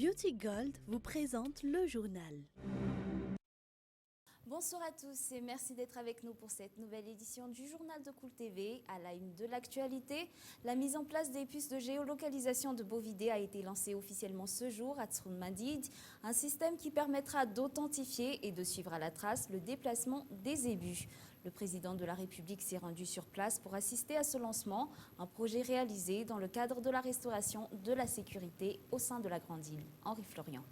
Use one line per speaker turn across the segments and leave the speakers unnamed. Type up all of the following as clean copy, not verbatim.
Beauty Gold vous présente le journal.
Bonsoir à tous et merci d'être avec nous pour cette nouvelle édition du Journal de Cool TV. À la une de l'actualité, la mise en place des puces de géolocalisation de bovidés a été lancée officiellement ce jour à Tsroun-Madid, un système qui permettra d'authentifier et de suivre à la trace le déplacement des zébus. Le président de la République s'est rendu sur place pour assister à ce lancement, un projet réalisé dans le cadre de la restauration de la sécurité au sein de la Grande Île. Henri Florian.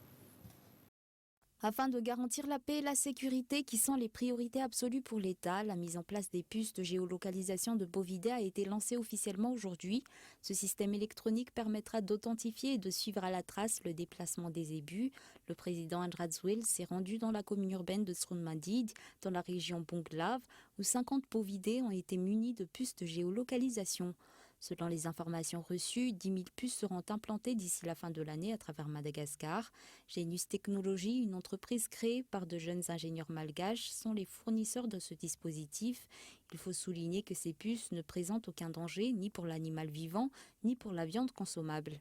Afin de garantir la paix et la sécurité qui sont les priorités absolues pour l'État, la mise en place des puces de géolocalisation de bovidés a été lancée officiellement aujourd'hui. Ce système électronique permettra d'authentifier et de suivre à la trace le déplacement des zébus. Le président Andratswil s'est rendu dans la commune urbaine de Tsroun-Madid, dans la région Bonglav, où 50 bovidés ont été munis de puces de géolocalisation. Selon les informations reçues, 10 000 puces seront implantées d'ici la fin de l'année à travers Madagascar. Genius Technologies, une entreprise créée par de jeunes ingénieurs malgaches, sont les fournisseurs de ce dispositif. Il faut souligner que ces puces ne présentent aucun danger ni pour l'animal vivant ni pour la viande consommable.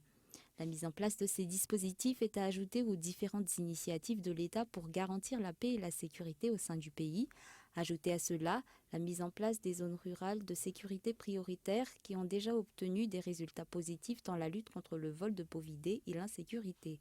La mise en place de ces dispositifs est à ajouter aux différentes initiatives de l'État pour garantir la paix et la sécurité au sein du pays. Ajoutez à cela la mise en place des zones rurales de sécurité prioritaires qui ont déjà obtenu des résultats positifs dans la lutte contre le vol de bovidés et l'insécurité.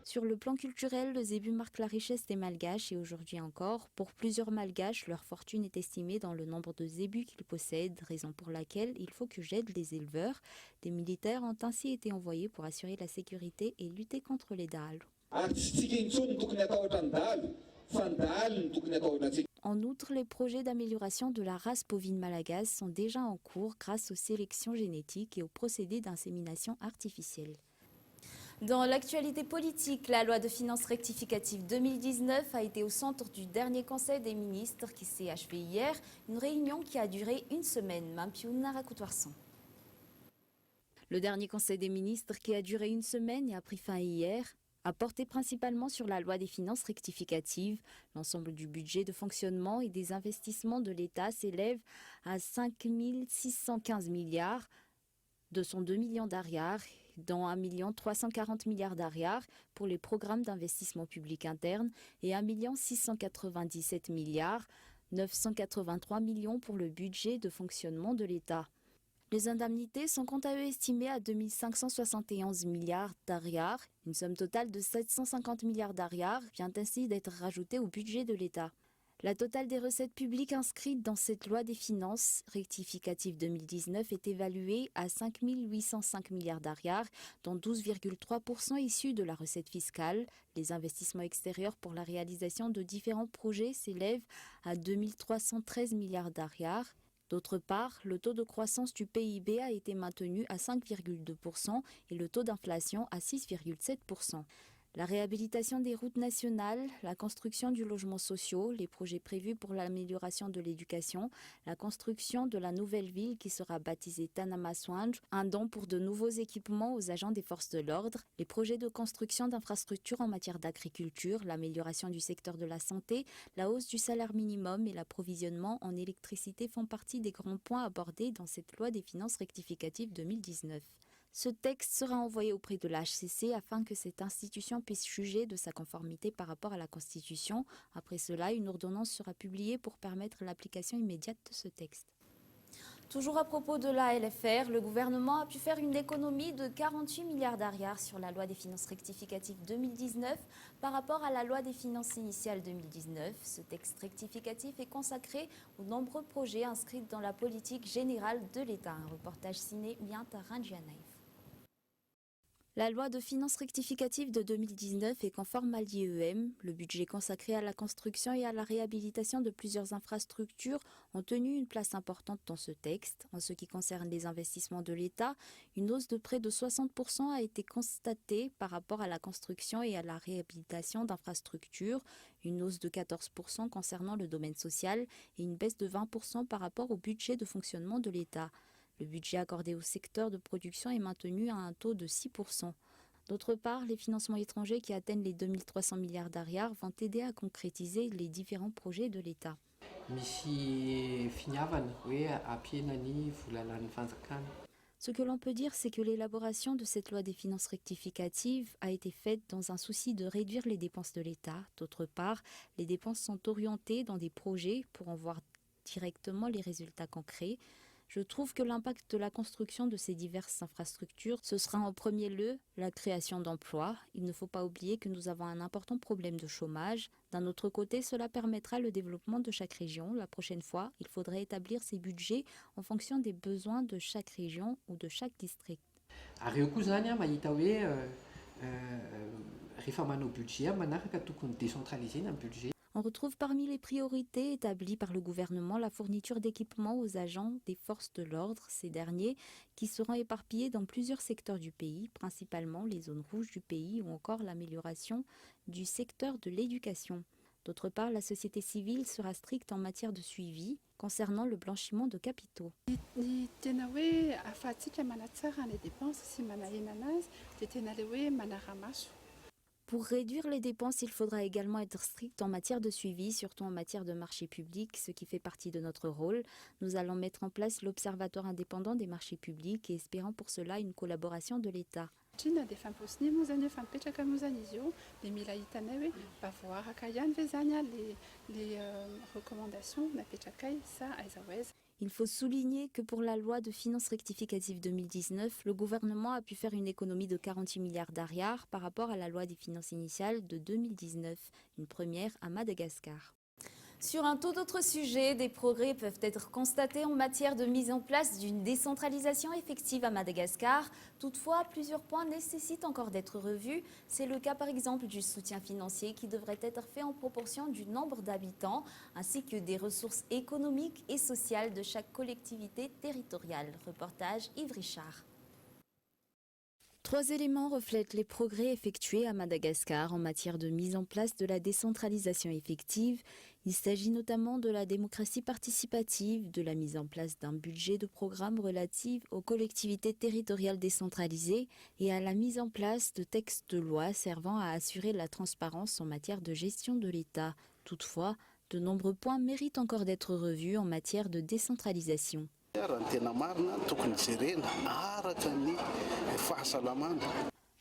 Sur le plan culturel, le zébu marque la richesse des Malgaches et aujourd'hui encore, pour plusieurs Malgaches, leur fortune est estimée dans le nombre de zébus qu'ils possèdent, raison pour laquelle il faut que j'aide les éleveurs. Des militaires ont ainsi été envoyés pour assurer la sécurité et lutter contre les dahalo. En outre, les projets d'amélioration de la race bovine malagasse sont déjà en cours grâce aux sélections génétiques et aux procédés d'insémination artificielle. Dans l'actualité politique, la loi de finances rectificative 2019 a été au centre du dernier Conseil des ministres qui s'est achevé hier, une réunion qui a duré une semaine. Mampioun Narakutwarson. Le dernier Conseil des ministres qui a duré une semaine et a pris fin hier a porté principalement sur la loi des finances rectificatives. L'ensemble du budget de fonctionnement et des investissements de l'État s'élève à 5 615 milliards, de son 2 millions d'ariars, dont 1 340 milliards d'ariars pour les programmes d'investissement public interne et 1 697 milliards 983 millions pour le budget de fonctionnement de l'État. Les indemnités sont quant à eux estimées à 2 571 milliards d'ariars. Une somme totale de 750 milliards d'ariars vient ainsi d'être rajoutée au budget de l'État. La totale des recettes publiques inscrites dans cette loi des finances rectificative 2019 est évaluée à 5 805 milliards d'ariars, dont 12,3% issus de la recette fiscale. Les investissements extérieurs pour la réalisation de différents projets s'élèvent à 2 313 milliards d'ariars. D'autre part, le taux de croissance du PIB a été maintenu à 5,2% et le taux d'inflation à 6,7%. La réhabilitation des routes nationales, la construction du logement social, les projets prévus pour l'amélioration de l'éducation, la construction de la nouvelle ville qui sera baptisée Tanamaswanj, un don pour de nouveaux équipements aux agents des forces de l'ordre, les projets de construction d'infrastructures en matière d'agriculture, l'amélioration du secteur de la santé, la hausse du salaire minimum et l'approvisionnement en électricité font partie des grands points abordés dans cette loi des finances rectificatives 2019. Ce texte sera envoyé auprès de la HCC afin que cette institution puisse juger de sa conformité par rapport à la Constitution. Après cela, une ordonnance sera publiée pour permettre l'application immédiate de ce texte. Toujours à propos de la LFR, le gouvernement a pu faire une économie de 48 milliards d'ariars sur la loi des finances rectificatives 2019 par rapport à la loi des finances initiales 2019. Ce texte rectificatif est consacré aux nombreux projets inscrits dans la politique générale de l'État. Un reportage signé Mianta Ranjianaïf. La loi de finances rectificative de 2019 est conforme à l'IEM. Le budget consacré à la construction et à la réhabilitation de plusieurs infrastructures ont tenu une place importante dans ce texte. En ce qui concerne les investissements de l'État, une hausse de près de 60% a été constatée par rapport à la construction et à la réhabilitation d'infrastructures, une hausse de 14% concernant le domaine social et une baisse de 20% par rapport au budget de fonctionnement de l'État. Le budget accordé au secteur de production est maintenu à un taux de 6%. D'autre part, les financements étrangers qui atteignent les 2 300 milliards d'ariars vont aider à concrétiser les différents projets de l'État.
misy finiavana hoe ampiana ny volalan'ny fanjakana.
Ce que l'on peut dire, c'est que l'élaboration de cette loi des finances rectificatives a été faite dans un souci de réduire les dépenses de l'État. D'autre part, les dépenses sont orientées dans des projets pour en voir directement les résultats concrets. Je trouve que l'impact de la construction de ces diverses infrastructures, ce sera en premier lieu la création d'emplois. Il ne faut pas oublier que nous avons un important problème de chômage. D'un autre côté, cela permettra le développement de chaque région. La prochaine fois, il faudrait établir ces budgets en fonction des besoins de chaque région ou de chaque district.
Ary eo koa zany mahita hoe rehefa manao budget manaraka tokony décentraliser un budget.
On retrouve parmi les priorités établies par le gouvernement la fourniture d'équipements aux agents des forces de l'ordre, ces derniers qui seront éparpillés dans plusieurs secteurs du pays, principalement les zones rouges du pays ou encore l'amélioration du secteur de l'éducation. D'autre part, la société civile sera stricte en matière de suivi concernant le blanchiment de capitaux. Pour réduire les dépenses, il faudra également être strict en matière de suivi, surtout en matière de marché public, ce qui fait partie de notre rôle. Nous allons mettre en place l'Observatoire indépendant des marchés publics et espérons pour cela une collaboration de l'État. Il faut souligner que pour la loi de finances rectificative 2019, le gouvernement a pu faire une économie de 48 milliards d'ariars par rapport à la loi des finances initiales de 2019, une première à Madagascar. Sur un tout autre sujet, des progrès peuvent être constatés en matière de mise en place d'une décentralisation effective à Madagascar. Toutefois, plusieurs points nécessitent encore d'être revus. C'est le cas par exemple du soutien financier qui devrait être fait en proportion du nombre d'habitants, ainsi que des ressources économiques et sociales de chaque collectivité territoriale. Reportage Yves Richard. 3 éléments reflètent les progrès effectués à Madagascar en matière de mise en place de la décentralisation effective. Il s'agit notamment de la démocratie participative, de la mise en place d'un budget de programme relatif aux collectivités territoriales décentralisées et à la mise en place de textes de loi servant à assurer la transparence en matière de gestion de l'État. Toutefois, de nombreux points méritent encore d'être revus en matière de décentralisation.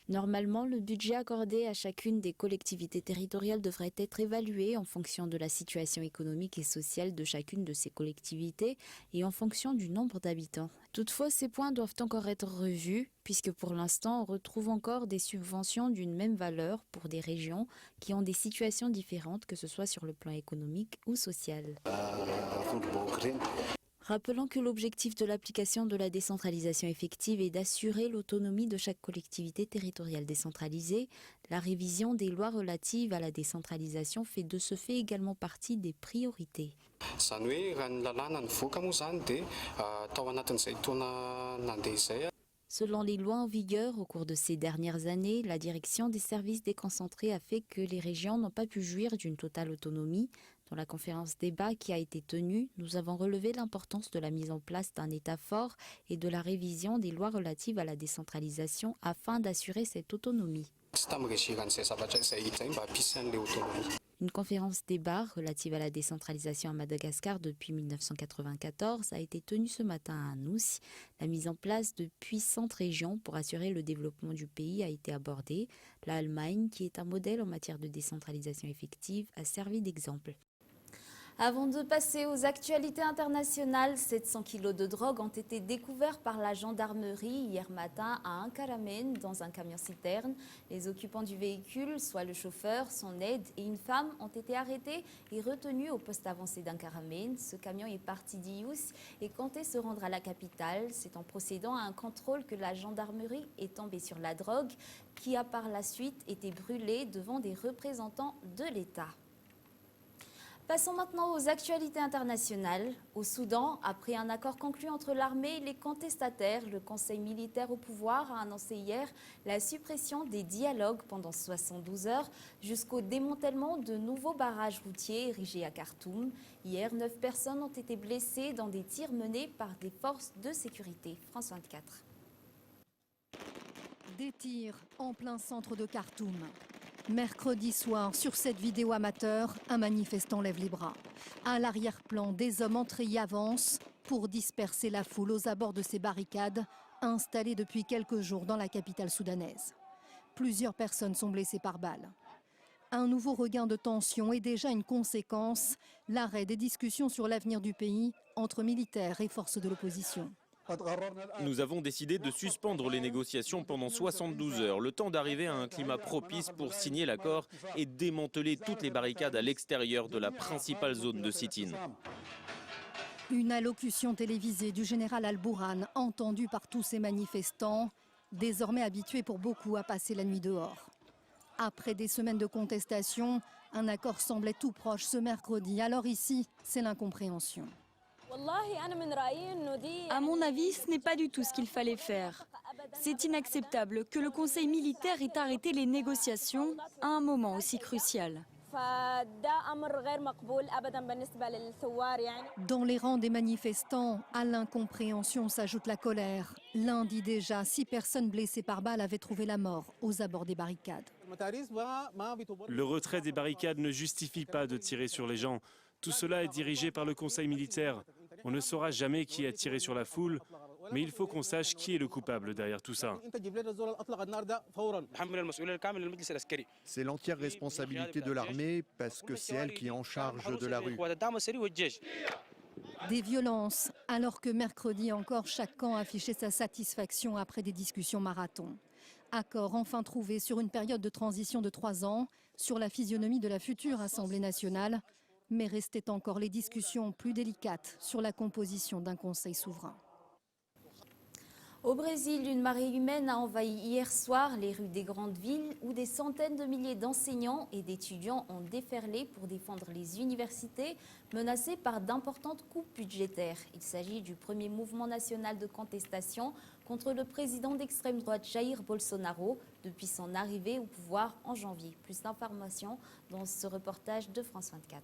Normalement, le budget accordé à chacune des collectivités territoriales devrait être évalué en fonction de la situation économique et sociale de chacune de ces collectivités et en fonction du nombre d'habitants. Toutefois, ces points doivent encore être revus puisque pour l'instant, on retrouve encore des subventions d'une même valeur pour des régions qui ont des situations différentes, que ce soit sur le plan économique ou social. Rappelons que l'objectif de l'application de la décentralisation effective est d'assurer l'autonomie de chaque collectivité territoriale décentralisée. La révision des lois relatives à la décentralisation fait de ce fait également partie des priorités. Selon les lois en vigueur, au cours de ces dernières années, la direction des services déconcentrés a fait que les régions n'ont pas pu jouir d'une totale autonomie. Dans la conférence débat qui a été tenue, nous avons relevé l'importance de la mise en place d'un État fort et de la révision des lois relatives à la décentralisation afin d'assurer cette autonomie. Une conférence débat relative à la décentralisation à Madagascar depuis 1994 a été tenue ce matin à Anoussi. La mise en place de puissantes régions pour assurer le développement du pays a été abordée. L'Allemagne, qui est un modèle en matière de décentralisation effective, a servi d'exemple. Avant de passer aux actualités internationales, 700 kilos de drogue ont été découverts par la gendarmerie hier matin à Ankaramen dans un camion-citerne. Les occupants du véhicule, soit le chauffeur, son aide et une femme, ont été arrêtés et retenus au poste avancé d'Ankaramen. Ce camion est parti d'Ious et comptait se rendre à la capitale. C'est en procédant à un contrôle que la gendarmerie est tombée sur la drogue qui a par la suite été brûlée devant des représentants de l'État. Passons maintenant aux actualités internationales. Au Soudan, après un accord conclu entre l'armée et les contestataires, le Conseil militaire au pouvoir a annoncé hier la suppression des dialogues pendant 72 heures jusqu'au démantèlement de nouveaux barrages routiers érigés à Khartoum. Hier, 9 personnes ont été blessées dans des tirs menés par des forces de sécurité. France 24.
Des tirs en plein centre de Khartoum. Mercredi soir, sur cette vidéo amateur, un manifestant lève les bras. À l'arrière-plan, des hommes entrés y avancent pour disperser la foule aux abords de ces barricades installées depuis quelques jours dans la capitale soudanaise. Plusieurs personnes sont blessées par balles. Un nouveau regain de tension est déjà une conséquence, l'arrêt des discussions sur l'avenir du pays entre militaires et forces de l'opposition.
Nous avons décidé de suspendre les négociations pendant 72 heures, le temps d'arriver à un climat propice pour signer l'accord et démanteler toutes les barricades à l'extérieur de la principale zone de sit-in.
Une allocution télévisée du général Al-Bourhan, entendue par tous ces manifestants, désormais habitués pour beaucoup à passer la nuit dehors. Après des semaines de contestation, un accord semblait tout proche ce mercredi. Alors ici, c'est l'incompréhension.
À mon avis, ce n'est pas du tout ce qu'il fallait faire. C'est inacceptable que le Conseil militaire ait arrêté les négociations à un moment aussi crucial.
Dans les rangs des manifestants, à l'incompréhension s'ajoute la colère. Lundi déjà, 6 personnes blessées par balles avaient trouvé la mort aux abords des barricades.
Le retrait des barricades ne justifie pas de tirer sur les gens. Tout cela est dirigé par le Conseil militaire. On ne saura jamais qui a tiré sur la foule, mais il faut qu'on sache qui est le coupable derrière tout ça.
C'est l'entière responsabilité de l'armée parce que c'est elle qui est en charge de la rue.
Des violences, alors que mercredi encore, chaque camp affichait sa satisfaction après des discussions marathon. Accord enfin trouvé sur une période de transition de 3 ans, sur la physionomie de la future Assemblée nationale, mais restaient encore les discussions plus délicates sur la composition d'un conseil souverain.
Au Brésil, une marée humaine a envahi hier soir les rues des grandes villes où des centaines de milliers d'enseignants et d'étudiants ont déferlé pour défendre les universités menacées par d'importantes coupes budgétaires. Il s'agit du premier mouvement national de contestation contre le président d'extrême droite Jair Bolsonaro depuis son arrivée au pouvoir en janvier. Plus d'informations dans ce reportage de France 24.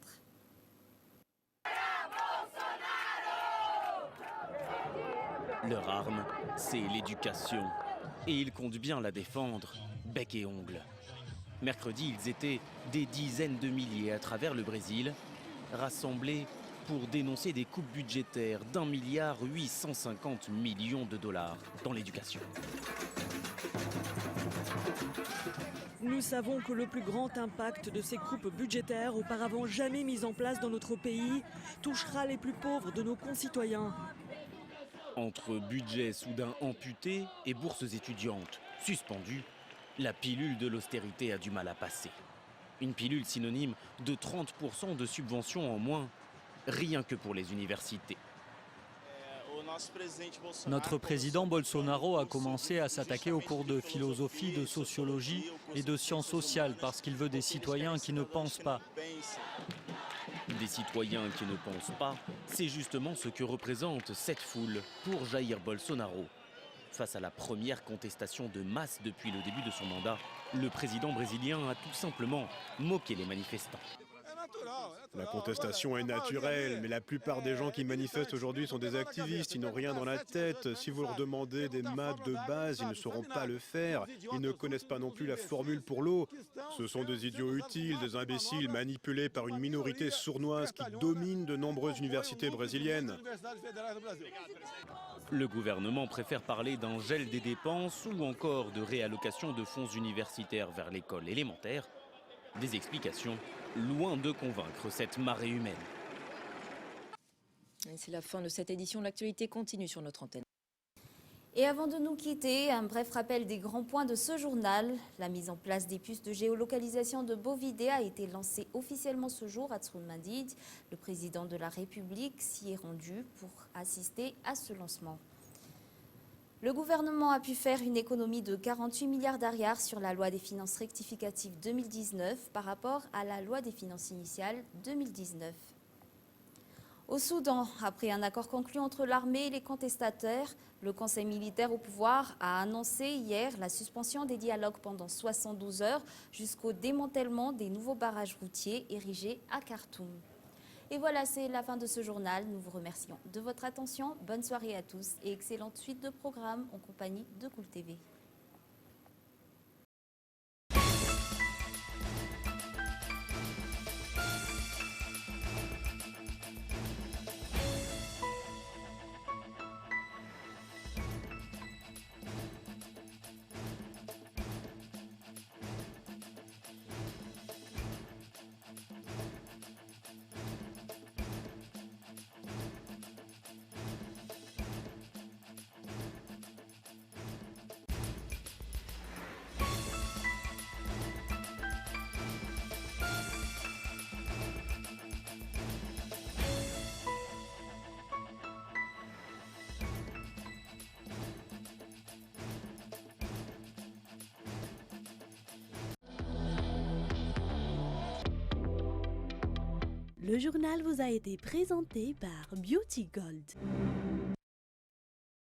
Leur arme, c'est l'éducation. Et ils comptent bien la défendre, bec et ongles. Mercredi, ils étaient des dizaines de milliers à travers le Brésil, rassemblés pour dénoncer des coupes budgétaires d'1,850 milliard de dollars dans l'éducation.
Nous savons que le plus grand impact de ces coupes budgétaires, auparavant jamais mises en place dans notre pays, touchera les plus pauvres de nos concitoyens.
Entre budget soudain amputé et bourses étudiantes suspendues, la pilule de l'austérité a du mal à passer. Une pilule synonyme de 30% de subventions en moins, rien que pour les universités.
Notre président Bolsonaro a commencé à s'attaquer aux cours de philosophie, de sociologie et de sciences sociales parce qu'il veut des citoyens qui ne pensent pas.
Des citoyens qui ne pensent pas, c'est justement ce que représente cette foule pour Jair Bolsonaro. Face à la première contestation de masse depuis le début de son mandat, le président brésilien a tout simplement moqué les manifestants.
La contestation est naturelle, mais la plupart des gens qui manifestent aujourd'hui sont des activistes, ils n'ont rien dans la tête. Si vous leur demandez des maths de base, ils ne sauront pas le faire. Ils ne connaissent pas non plus la formule pour l'eau. Ce sont des idiots utiles, des imbéciles manipulés par une minorité sournoise qui domine de nombreuses universités brésiliennes.
Le gouvernement préfère parler d'un gel des dépenses ou encore de réallocation de fonds universitaires vers l'école élémentaire. Des explications loin de convaincre cette marée humaine.
C'est la fin de cette édition. L'actualité continue sur notre antenne.
Et avant de nous quitter, un bref rappel des grands points de ce journal. La mise en place des puces de géolocalisation de bovidés a été lancée officiellement ce jour à Tsroumadid. Le président de la République s'y est rendu pour assister à ce lancement. Le gouvernement a pu faire une économie de 48 milliards d'ariars sur la loi des finances rectificatives 2019 par rapport à la loi des finances initiales 2019. Au Soudan, après un accord conclu entre l'armée et les contestataires, le Conseil militaire au pouvoir a annoncé hier la suspension des dialogues pendant 72 heures jusqu'au démantèlement des nouveaux barrages routiers érigés à Khartoum. Et voilà, c'est la fin de ce journal. Nous vous remercions de votre attention. Bonne soirée à tous et excellente suite de programmes en compagnie de Cool TV.
Le journal vous a été présenté par Beauty Gold.